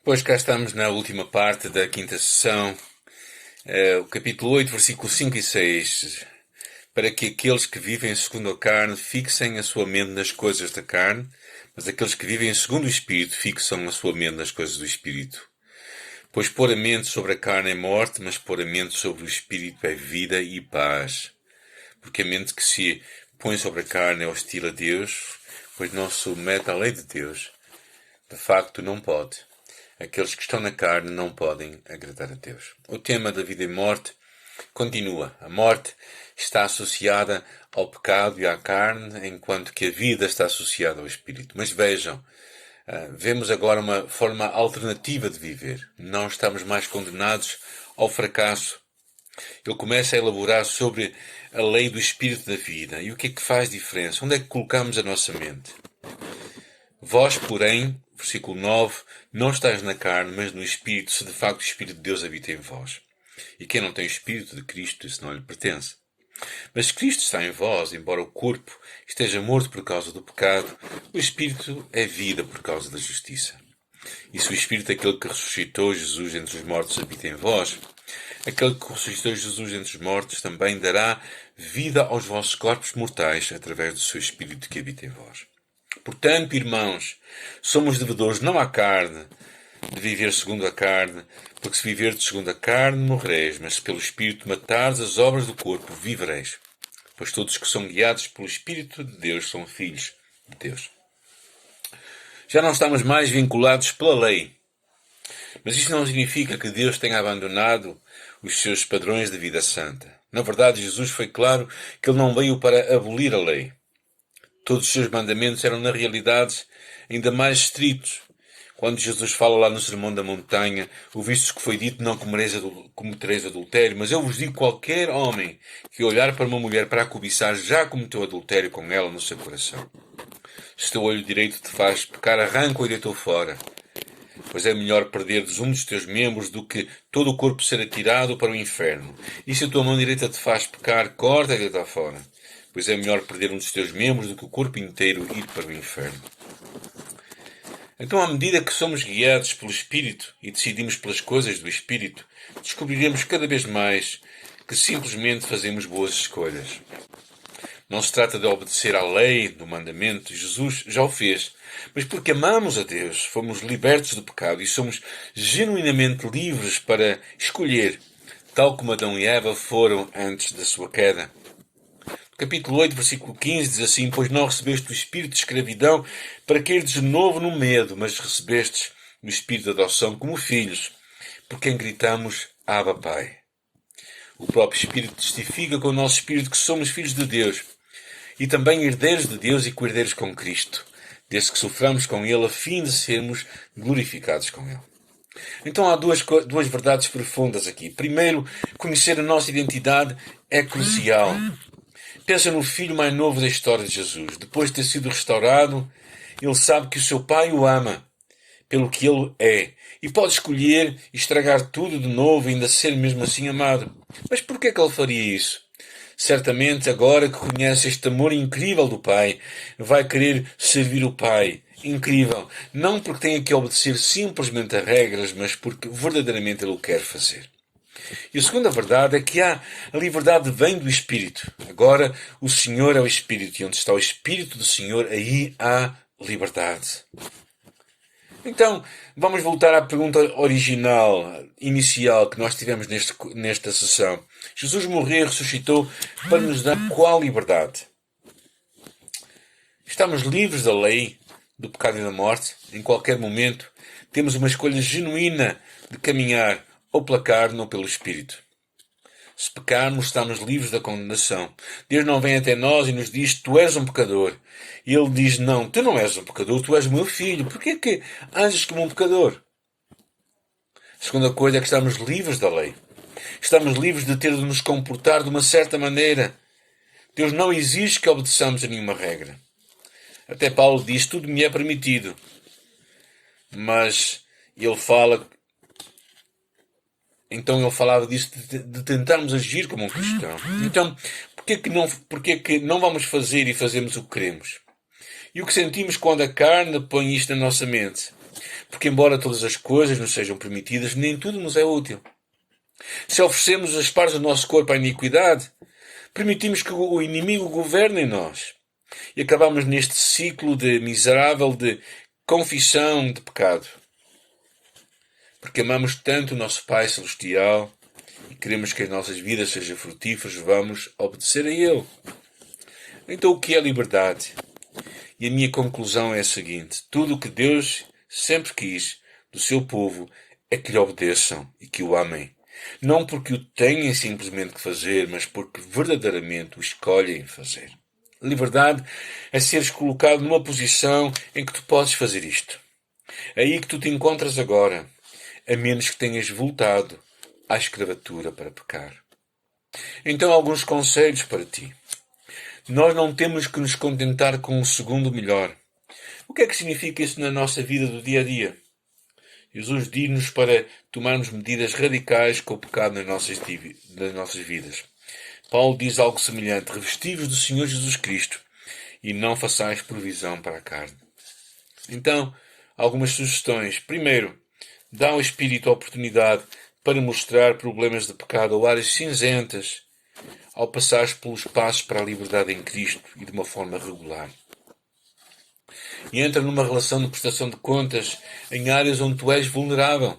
Pois cá estamos na última parte da quinta sessão, o capítulo 8, versículos 5 e 6. Para que aqueles que vivem segundo a carne fixem a sua mente nas coisas da carne, mas aqueles que vivem segundo o Espírito fixam a sua mente nas coisas do Espírito. Pois pôr a mente sobre a carne é morte, mas pôr a mente sobre o Espírito é vida e paz. Porque a mente que se põe sobre a carne é hostil a Deus, pois não se submete à lei de Deus. De facto, não pode. Aqueles que estão na carne não podem agradar a Deus. O tema da vida e morte continua. A morte está associada ao pecado e à carne, enquanto que a vida está associada ao Espírito. Mas vejam, vemos agora uma forma alternativa de viver. Não estamos mais condenados ao fracasso. Ele começa a elaborar sobre a lei do Espírito da vida. E o que é que faz diferença? Onde é que colocamos a nossa mente? Vós, porém, versículo 9, não estáis na carne, mas no Espírito, se de facto o Espírito de Deus habita em vós. E quem não tem o Espírito de Cristo, isso não lhe pertence. Mas Cristo está em vós, embora o corpo esteja morto por causa do pecado, o Espírito é vida por causa da justiça. E se o Espírito, aquele que ressuscitou Jesus entre os mortos, habita em vós, aquele que ressuscitou Jesus entre os mortos também dará vida aos vossos corpos mortais através do seu Espírito que habita em vós. Portanto, irmãos, somos devedores não à carne, de viver segundo a carne, porque se viverdes segundo a carne, morrereis, mas se pelo Espírito matares as obras do corpo, vivereis. Pois todos que são guiados pelo Espírito de Deus são filhos de Deus. Já não estamos mais vinculados pela lei, mas isto não significa que Deus tenha abandonado os seus padrões de vida santa. Na verdade, Jesus foi claro que Ele não veio para abolir a lei. Todos os seus mandamentos eram, na realidade, ainda mais estritos. Quando Jesus fala lá no Sermão da Montanha, ouvistes que foi dito, não cometereis adultério, mas eu vos digo, qualquer homem que olhar para uma mulher para a cobiçar, já cometeu adultério com ela no seu coração. Se teu olho direito te faz pecar, arranca-o e deita-o fora. Pois é melhor perderes um dos teus membros do que todo o corpo ser atirado para o inferno. E se a tua mão direita te faz pecar, corta e deita-a fora. Pois é melhor perder um dos teus membros do que o corpo inteiro ir para o inferno. Então, à medida que somos guiados pelo Espírito e decidimos pelas coisas do Espírito, descobriremos cada vez mais que simplesmente fazemos boas escolhas. Não se trata de obedecer à lei, do mandamento, Jesus já o fez, mas porque amamos a Deus, fomos libertos do pecado e somos genuinamente livres para escolher, tal como Adão e Eva foram antes da sua queda. Capítulo 8, versículo 15 diz assim: Pois não recebeste o espírito de escravidão para cairdes de novo no medo, mas recebestes o espírito de adoção como filhos, por quem gritamos, Abba, Pai. O próprio Espírito testifica com o nosso espírito que somos filhos de Deus e também herdeiros de Deus e co-herdeiros com Cristo, desde que soframos com Ele a fim de sermos glorificados com Ele. Então há duas verdades profundas aqui. Primeiro, conhecer a nossa identidade é crucial. Pensa no filho mais novo da história de Jesus. Depois de ter sido restaurado, ele sabe que o seu pai o ama pelo que ele é. E pode escolher estragar tudo de novo e ainda ser mesmo assim amado. Mas por que é que ele faria isso? Certamente, agora que conhece este amor incrível do pai, vai querer servir o pai. Incrível. Não porque tenha que obedecer simplesmente a regras, mas porque verdadeiramente ele o quer fazer. E a segunda verdade é que a liberdade vem do Espírito. Agora o Senhor é o Espírito, e onde está o Espírito do Senhor, aí há liberdade. Então, vamos voltar à pergunta original, inicial, que nós tivemos nesta sessão. Jesus morreu e ressuscitou para nos dar qual liberdade? Estamos livres da lei, do pecado e da morte. Em qualquer momento, temos uma escolha genuína de caminhar ou pela carne ou pelo Espírito. Se pecarmos, estamos livres da condenação. Deus não vem até nós e nos diz, tu és um pecador. E Ele diz, não, tu não és um pecador, tu és o meu filho. Porquê que ages como um pecador? A segunda coisa é que estamos livres da lei. Estamos livres de ter de nos comportar de uma certa maneira. Deus não exige que obedeçamos a nenhuma regra. Até Paulo diz, tudo me é permitido. Mas ele falava disso de tentarmos agir como um cristão. Então, porquê que não vamos fazer e fazemos o que queremos? E o que sentimos quando a carne põe isto na nossa mente? Porque embora todas as coisas nos sejam permitidas, nem tudo nos é útil. Se oferecemos as partes do nosso corpo à iniquidade, permitimos que o inimigo governe em nós. E acabamos neste ciclo miserável de confissão de pecado. Porque amamos tanto o nosso Pai Celestial e queremos que as nossas vidas sejam frutíferas, vamos obedecer a Ele. Então o que é liberdade? E a minha conclusão é a seguinte: tudo o que Deus sempre quis do seu povo é que lhe obedeçam e que o amem. Não porque o tenham simplesmente que fazer, mas porque verdadeiramente o escolhem fazer. Liberdade é seres colocado numa posição em que tu podes fazer isto. É aí que tu te encontras agora, a menos que tenhas voltado à escravatura para pecar. Então, alguns conselhos para ti. Nós não temos que nos contentar com um segundo melhor. O que é que significa isso na nossa vida do dia a dia? Jesus diz-nos para tomarmos medidas radicais com o pecado nas nossas vidas. Paulo diz algo semelhante: revesti-vos do Senhor Jesus Cristo e não façais provisão para a carne. Então, algumas sugestões. Primeiro, dá ao Espírito a oportunidade para mostrar problemas de pecado ou áreas cinzentas ao passares pelos passos para a liberdade em Cristo e de uma forma regular. E entra numa relação de prestação de contas em áreas onde tu és vulnerável.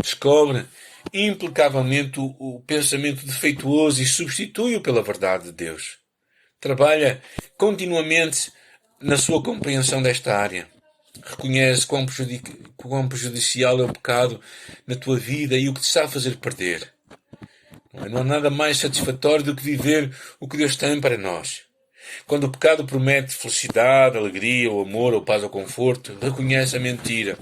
Descobre implacavelmente o pensamento defeituoso e substitui-o pela verdade de Deus. Trabalha continuamente na sua compreensão desta área. Reconhece quão prejudicial é o pecado na tua vida e o que te está a fazer perder. Não há nada mais satisfatório do que viver o que Deus tem para nós. Quando o pecado promete felicidade, alegria, ou amor, ou paz ou conforto, reconhece a mentira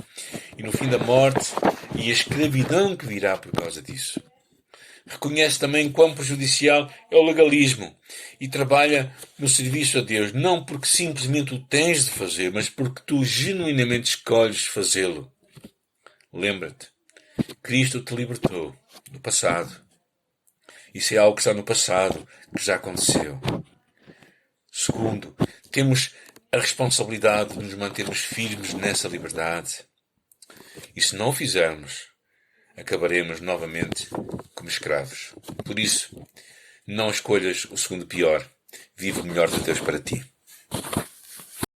e no fim da morte e a escravidão que virá por causa disso. Reconhece também quão prejudicial é o legalismo e trabalha no serviço a Deus, não porque simplesmente o tens de fazer, mas porque tu genuinamente escolhes fazê-lo. Lembra-te, Cristo te libertou do passado. Isso é algo que está no passado, que já aconteceu. Segundo, temos a responsabilidade de nos mantermos firmes nessa liberdade. E se não o fizermos, acabaremos novamente como escravos. Por isso, não escolhas o segundo pior. Vive o melhor de Deus para ti.